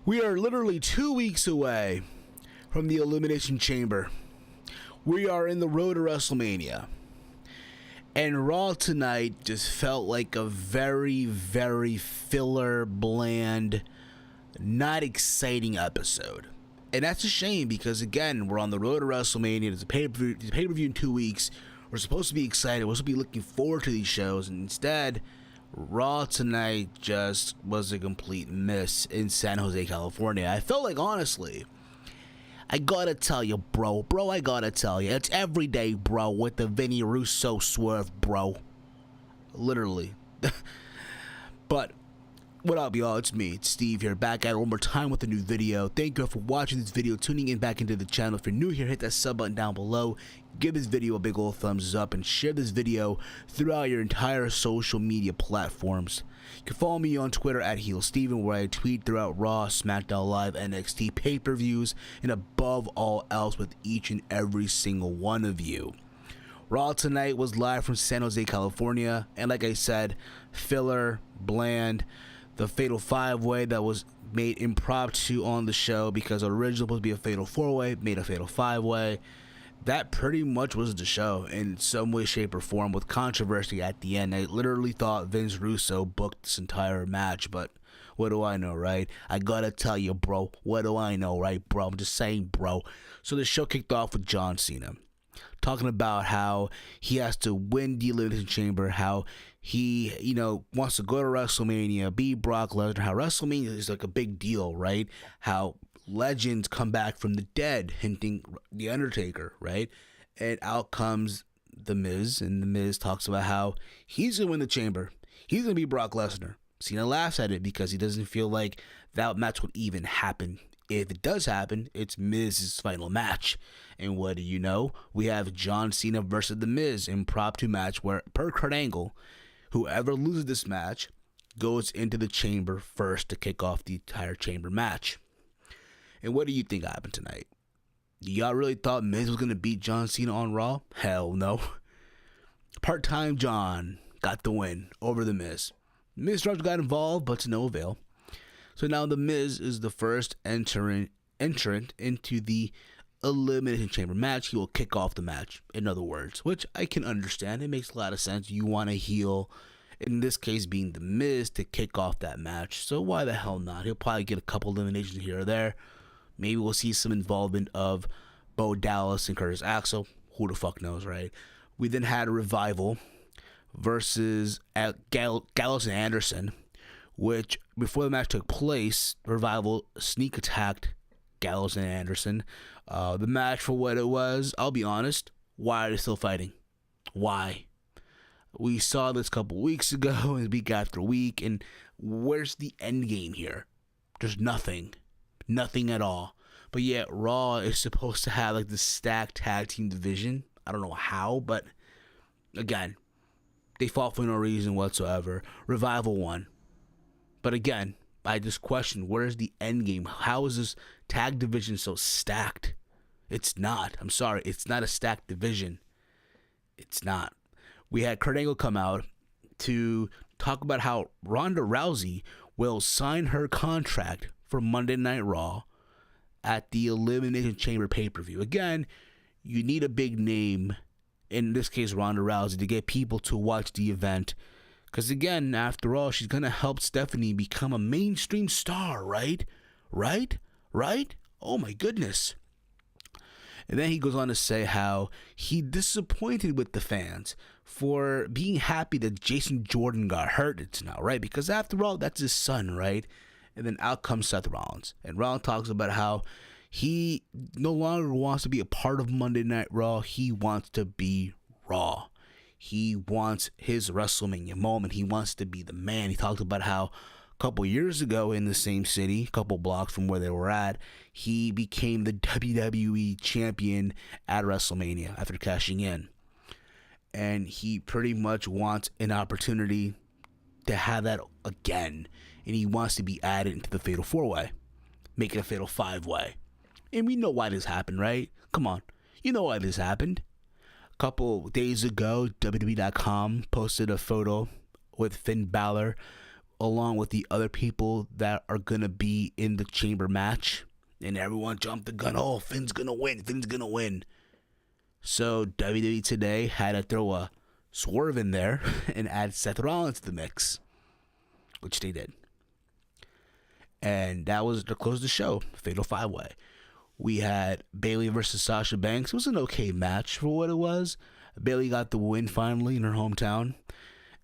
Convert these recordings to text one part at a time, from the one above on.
We are literally 2 weeks away from the Elimination Chamber. We are in the road to WrestleMania. And Raw tonight just felt like a very, very filler, bland, not exciting episode. And that's a shame because, again, we're on the road to WrestleMania. There's a pay-per-view in 2 weeks. We're supposed to be excited. We're supposed to be looking forward to these shows. And instead, Raw tonight just was a complete miss in San Jose, California. I felt like, honestly, I gotta tell you, bro, I gotta tell you, it's every day, bro, with the Vinny Russo swerve, bro. Literally. But what up, y'all? It's me, it's Steve here, back at it one more time with a new video. Thank you for watching this video, tuning in back into the channel. If you're new here, hit that sub button down below. Give this video a big old thumbs up and share this video throughout your entire social media platforms. You can follow me on Twitter at HeelSteven, where I tweet throughout Raw, SmackDown Live, NXT pay-per-views, and above all else with each and every single one of you. Raw tonight was live from San Jose, California, and like I said, filler, bland. The Fatal 5-Way that was made impromptu on the show because originally supposed to be a Fatal 4-Way, made a Fatal 5-Way. That pretty much was the show in some way, shape, or form, with controversy at the end. I literally thought Vince Russo booked this entire match, but what do I know, right? I gotta tell you, bro, what do I know, right, bro? I'm just saying, bro. So the show kicked off with John Cena talking about how he has to win the Elimination Chamber, how he, wants to go to WrestleMania, be Brock Lesnar, how WrestleMania is like a big deal, right? How legends come back from the dead, hinting The Undertaker, right? And out comes The Miz, and The Miz talks about how he's going to win the Chamber. He's going to be Brock Lesnar. Cena laughs at it because he doesn't feel like that match would even happen. If it does happen, it's Miz's final match. And what do you know? We have John Cena versus The Miz, impromptu match where, per Kurt Angle, whoever loses this match goes into the Chamber first to kick off the entire Chamber match. And what do you think happened tonight? Y'all really thought Miz was going to beat John Cena on Raw? Hell no. Part-time John got the win over The Miz. Miz got involved, but to no avail. So now The Miz is the first entrant into the Elimination Chamber match. He will kick off the match, in other words, which I can understand. It makes a lot of sense. You want to heel, in this case being The Miz, to kick off that match. So why the hell not? He'll probably get a couple eliminations here or there. Maybe we'll see some involvement of Bo Dallas and Curtis Axel. Who the fuck knows, right? We then had a Revival versus Gallows and Anderson, which before the match took place, Revival sneak attacked Gallows and Anderson. The match, for what it was, I'll be honest, why are they still fighting? Why? We saw this a couple weeks ago and week after week, and where's the end game here? There's nothing. Nothing at all. But yet Raw is supposed to have like the stacked tag team division. I don't know how, but again, they fought for no reason whatsoever. Revival won. But again, I just question, where's the end game? How is this tag division so stacked? It's not. I'm sorry. It's not a stacked division. It's not. We had Kurt Angle come out to talk about how Ronda Rousey will sign her contract for Monday Night Raw at the Elimination Chamber pay-per-view. Again, you need a big name, in this case Ronda Rousey, to get people to watch the event. Because again, after all, she's going to help Stephanie become a mainstream star, right? Right? Oh my goodness. And then he goes on to say how he disappointed with the fans for being happy that Jason Jordan got hurt tonight, right? Because after all, that's his son, right? And then out comes Seth Rollins. And Rollins talks about how he no longer wants to be a part of Monday Night Raw. He wants to be Raw. He wants his WrestleMania moment. He wants to be the man. He talked about how a couple years ago in the same city, a couple blocks from where they were at, he became the WWE champion at WrestleMania after cashing in. And he pretty much wants an opportunity to have that again. And he wants to be added into the Fatal 4-Way, make it a Fatal 5-Way. And we know why this happened, right? Come on. You know why this happened. A couple days ago, WWE.com posted a photo with Finn Balor along with the other people that are going to be in the chamber match. And everyone jumped the gun. Oh, Finn's going to win. Finn's going to win. So WWE today had to throw a swerve in there and add Seth Rollins to the mix, which they did. And that was to close the show, Fatal 5-Way. We had Bayley versus Sasha Banks. It was an okay match for what it was. Bayley got the win finally in her hometown.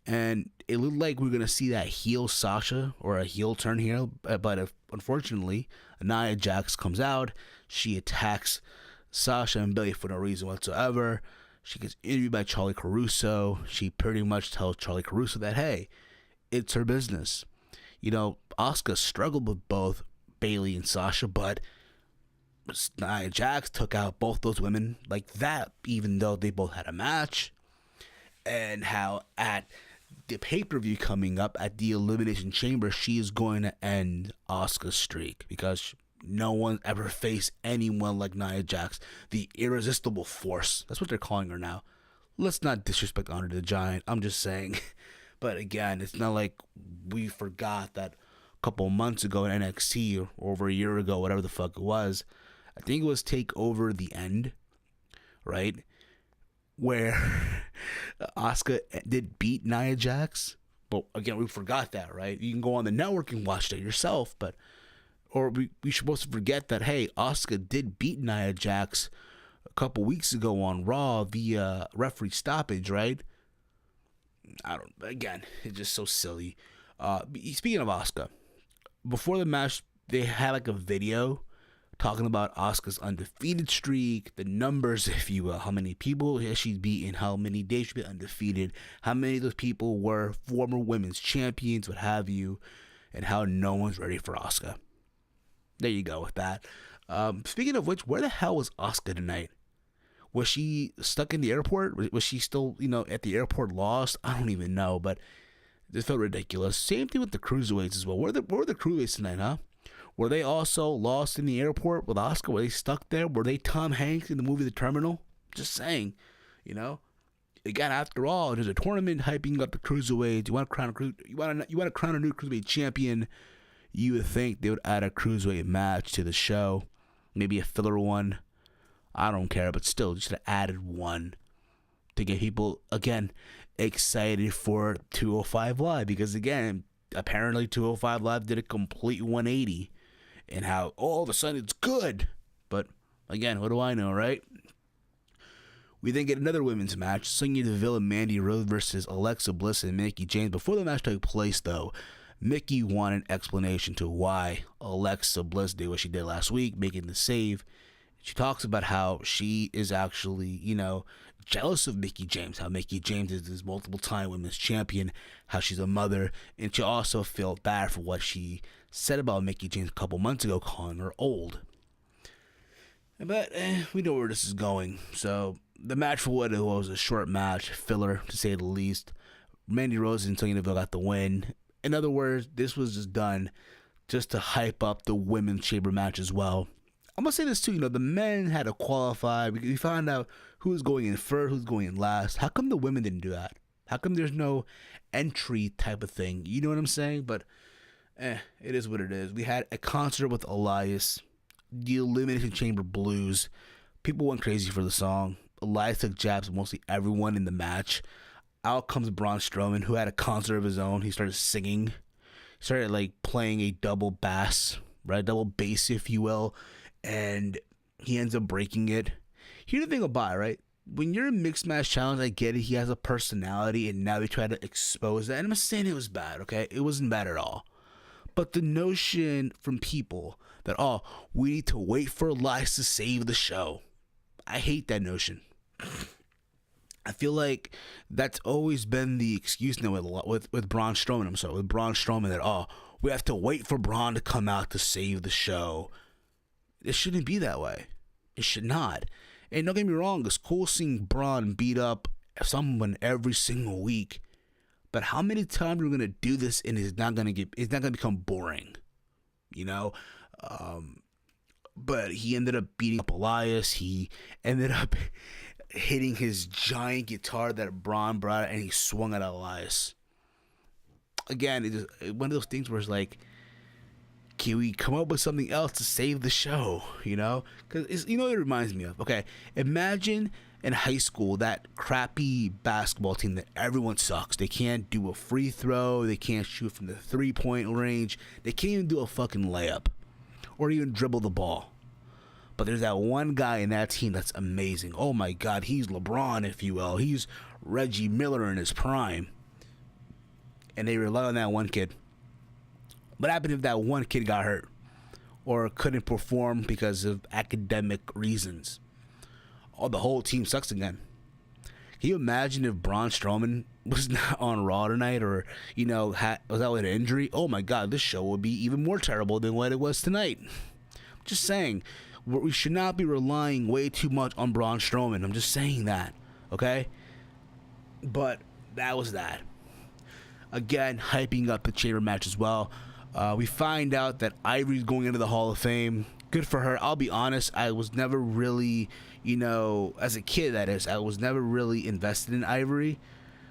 And it looked like we were going to see that heel Sasha or a heel turn here. But unfortunately, Nia Jax comes out. She attacks Sasha and Bayley for no reason whatsoever. She gets interviewed by Charlie Caruso. She pretty much tells Charlie Caruso that, hey, it's her business. You know, Asuka struggled with both Bayley and Sasha, but Nia Jax took out both those women like that, even though they both had a match. And how at the pay-per-view coming up at the Elimination Chamber, she is going to end Asuka's streak because no one ever faced anyone like Nia Jax, the irresistible force. That's what they're calling her now. Let's not disrespect Andre the Giant. I'm just saying. But again, it's not like we forgot that a couple months ago in NXT or over a year ago, whatever the fuck it was. I think it was TakeOver the End, right? Where Asuka did beat Nia Jax. But again, we forgot that, right? You can go on the network and watch that yourself, but we supposed to forget that, hey, Asuka did beat Nia Jax a couple weeks ago on Raw via referee stoppage, right? Again, it's just so silly. Speaking of Asuka, before the match, they had like a video talking about Asuka's undefeated streak, the numbers, if you will, how many people has she beaten, how many days she's been undefeated, how many of those people were former women's champions, what have you, and how no one's ready for Asuka. There you go with that. Speaking of which, where the hell was Asuka tonight? Was she stuck in the airport? Was she still, at the airport lost? I don't even know, but this felt ridiculous. Same thing with the cruiserweights as well. Where were the cruiserweights tonight, huh? Were they also lost in the airport with Asuka? Were they stuck there? Were they Tom Hanks in the movie The Terminal? Just saying, Again, after all, there's a tournament hyping up the cruiserweights. You want to crown a new cruiserweight champion. You would think they would add a cruiserweight match to the show, maybe a filler one. I don't care, but still, just added one to get people, again, excited for 205 Live. Because, again, apparently 205 Live did a complete 180. And how all of a sudden it's good. But, again, what do I know, right? We then get another women's match. Sonya Deville and Mandy Rose versus Alexa Bliss and Mickie James. Before the match took place, though, Mickie wanted an explanation to why Alexa Bliss did what she did last week, making the save. She talks about how she is actually, jealous of Mickie James, how Mickie James is this multiple-time women's champion, how she's a mother, and she also felt bad for what she said about Mickie James a couple months ago, calling her old. But we know where this is going. So the match, for what it was, a short match, filler to say the least. Mandy Rose and Sonya Deville got the win. In other words, this was just done just to hype up the women's chamber match as well. I'm going to say this too, the men had to qualify. We found out who was going in first, who's going in last. How come the women didn't do that? How come there's no entry type of thing? You know what I'm saying? But it is what it is. We had a concert with Elias, the Elimination Chamber Blues. People went crazy for the song. Elias took jabs at mostly everyone in the match. Out comes Braun Strowman, who had a concert of his own. He started singing. He started playing a double bass, right? Double bass, if you will. And he ends up breaking it. Here's the thing about it, right? When you're in Mixed Match Challenge, I get it. He has a personality, and now they try to expose that. And I'm not saying it was bad, okay? It wasn't bad at all. But the notion from people that, we need to wait for Elias to save the show. I hate that notion. I feel like that's always been the excuse now with Braun Strowman. With Braun Strowman, that, we have to wait for Braun to come out to save the show. It shouldn't be that way. It should not. And don't get me wrong, it's cool seeing Braun beat up someone every single week. But how many times are we gonna do this and it's not gonna become boring? But he ended up beating up Elias. He ended up hitting his giant guitar that Braun brought, and he swung at Elias. again, it's one of those things where it's like, can we come up with something else to save the show? You know, because you know what it reminds me of. Okay, imagine in high school that crappy basketball team that everyone sucks. They can't do a free throw. They can't shoot from the 3-point range. They can't even do a fucking layup or even dribble the ball. But there's that one guy in that team that's amazing. Oh my God, he's LeBron, if you will. He's Reggie Miller in his prime. And they rely on that one kid. What happened if that one kid got hurt or couldn't perform because of academic reasons? Oh, the whole team sucks again. Can you imagine if Braun Strowman was not on Raw tonight, or, you know, was out with an injury? Oh my God, this show would be even more terrible than what it was tonight. I'm just saying, we should not be relying way too much on Braun Strowman. I'm just saying that, okay? But that was that. Again, hyping up the chamber match as well. We find out that Ivory's going into the Hall of Fame. Good for her. I'll be honest, I was never really, you know, as a kid that is, I was never really invested in Ivory.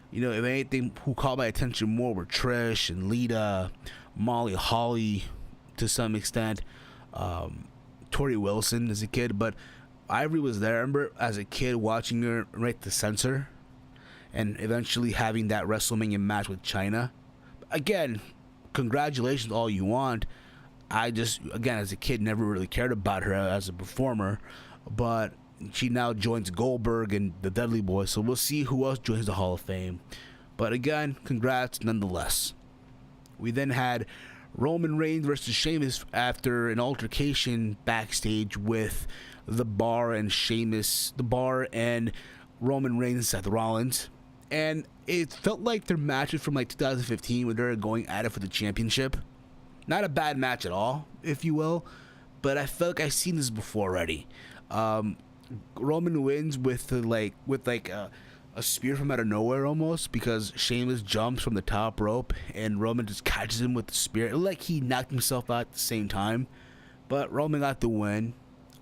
You know, if anything, who caught my attention more were Trish and Lita, Molly Holly to some extent, Tori Wilson as a kid. But Ivory was there. I remember as a kid watching her right to censor and eventually having that WrestleMania match with Chyna. Again, congratulations all you want. I just, again, as a kid, never really cared about her as a performer, but she now joins Goldberg and the Dudley Boys, so we'll see who else joins the Hall of Fame. But again, congrats nonetheless. We then had Roman Reigns versus Sheamus after an altercation backstage with the Bar and Sheamus, the Bar and Roman Reigns and Seth Rollins. And it felt like their matches from like 2015 when they were going at it for the championship. Not a bad match at all, if you will, but I felt like I've seen this before already. Roman wins with a spear from out of nowhere almost, because Sheamus jumps from the top rope and Roman just catches him with the spear. It looked like he knocked himself out at the same time, but Roman got the win.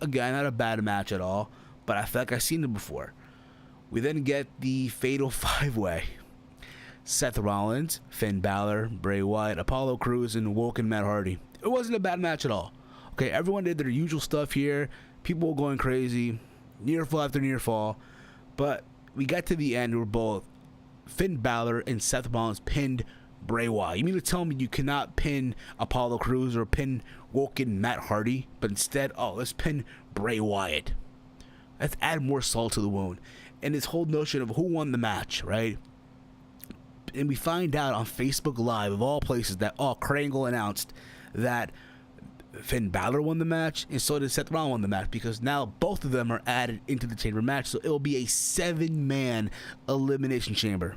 Again, not a bad match at all, but I felt like I've seen it before. We then get the Fatal 5-Way. Seth Rollins, Finn Balor, Bray Wyatt, Apollo Crews, and Woken Matt Hardy. It wasn't a bad match at all. Okay, everyone did their usual stuff here. People were going crazy, near fall after near fall. But we got to the end where both Finn Balor and Seth Rollins pinned Bray Wyatt. You mean to tell me you cannot pin Apollo Crews or pin Woken Matt Hardy, but instead, let's pin Bray Wyatt. Let's add more salt to the wound. And this whole notion of who won the match, right? And we find out on Facebook Live, of all places, that Krangle announced that Finn Balor won the match, and so did Seth Rollins won the match, because now both of them are added into the chamber match, so it will be a 7-man elimination chamber.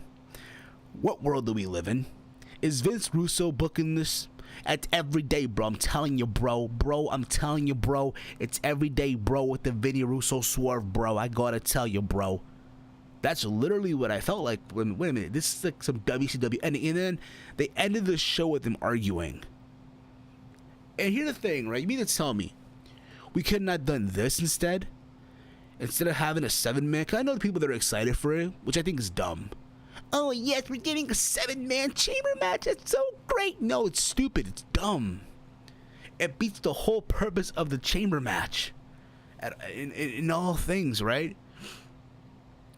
What world do we live in? Is Vince Russo booking this? It's every day, bro. I'm telling you, bro. I'm telling you, bro. It's every day, bro, with the Vinny Russo swerve, bro. I gotta tell you, bro. That's literally what I felt like. Wait a minute, this is like some WCW. And then they ended the show with them arguing. And here's the thing, right? You mean to tell me we could not have done this instead? Instead of having a 7-man? Because I know the people that are excited for it, which I think is dumb. Oh, yes, we're getting a 7-man chamber match. That's so great. No, it's stupid. It's dumb. It beats the whole purpose of the chamber match in all things, right?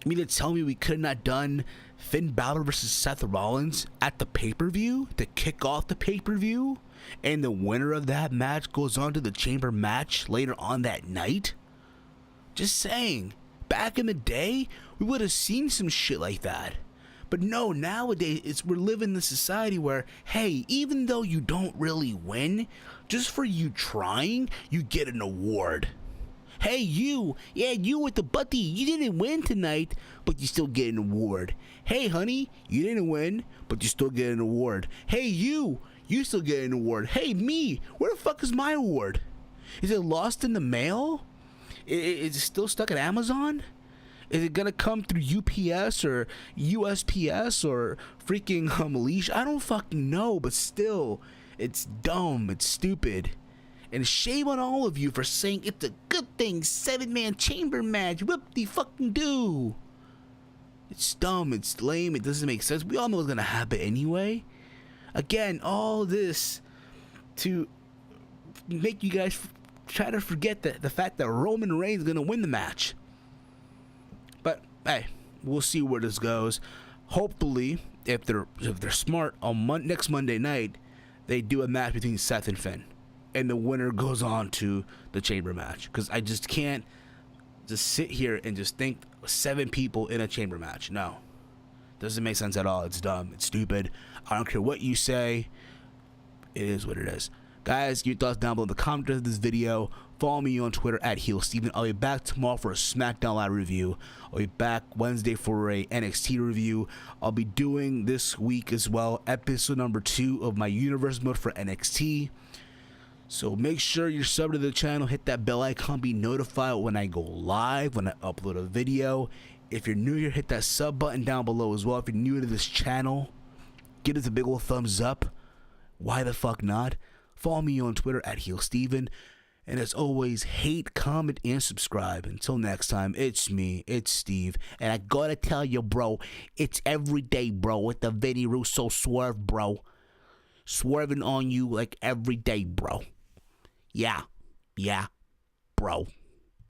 You mean to tell me we could not have done Finn Balor versus Seth Rollins at the pay-per-view to kick off the pay-per-view, and the winner of that match goes on to the chamber match later on that night? Just saying, back in the day, we would have seen some shit like that. But no, nowadays we're living in a society where, hey, even though you don't really win, just for you trying, you get an award. Hey, you with the butty, you didn't win tonight, but you still get an award. Hey, honey, you didn't win, but you still get an award. Hey, you still get an award. Hey, me, where the fuck is my award? Is it lost in the mail? Is it still stuck at Amazon? Is it gonna come through UPS or USPS or freaking Leash? I don't fucking know, but still, it's dumb, it's stupid. And shame on all of you for saying it's a good thing, 7-man chamber match, whoop-de-fucking-do. It's dumb, it's lame, it doesn't make sense. We all know it's gonna happen anyway. Again, all this to make you guys try to forget the fact that Roman Reigns is going to win the match. But hey, we'll see where this goes. Hopefully, if they're smart, on next Monday night, they do a match between Seth and Finn, and the winner goes on to the chamber match. Because I just can't just sit here and just think 7 people in a chamber match. No, doesn't make sense at all. It's dumb. It's stupid. I don't care what you say. It is what it is. Guys, your thoughts down below in the comments of this video. Follow me on Twitter at HeelSteven. I'll be back tomorrow for a SmackDown Live review. I'll be back Wednesday for a NXT review. I'll be doing this week as well episode number 2 of my Universe mode for NXT. So make sure you're subbed to the channel. Hit that bell icon. Be notified when I go live, when I upload a video. If you're new here, hit that sub button down below as well. If you're new to this channel, give us a big old thumbs up. Why the fuck not? Follow me on Twitter at HeelSteven. And as always, hate, comment, and subscribe. Until next time, it's me, it's Steve. And I gotta tell you, bro, it's every day, bro, with the Vinny Russo swerve, bro. Swerving on you like every day, bro. Yeah, bro.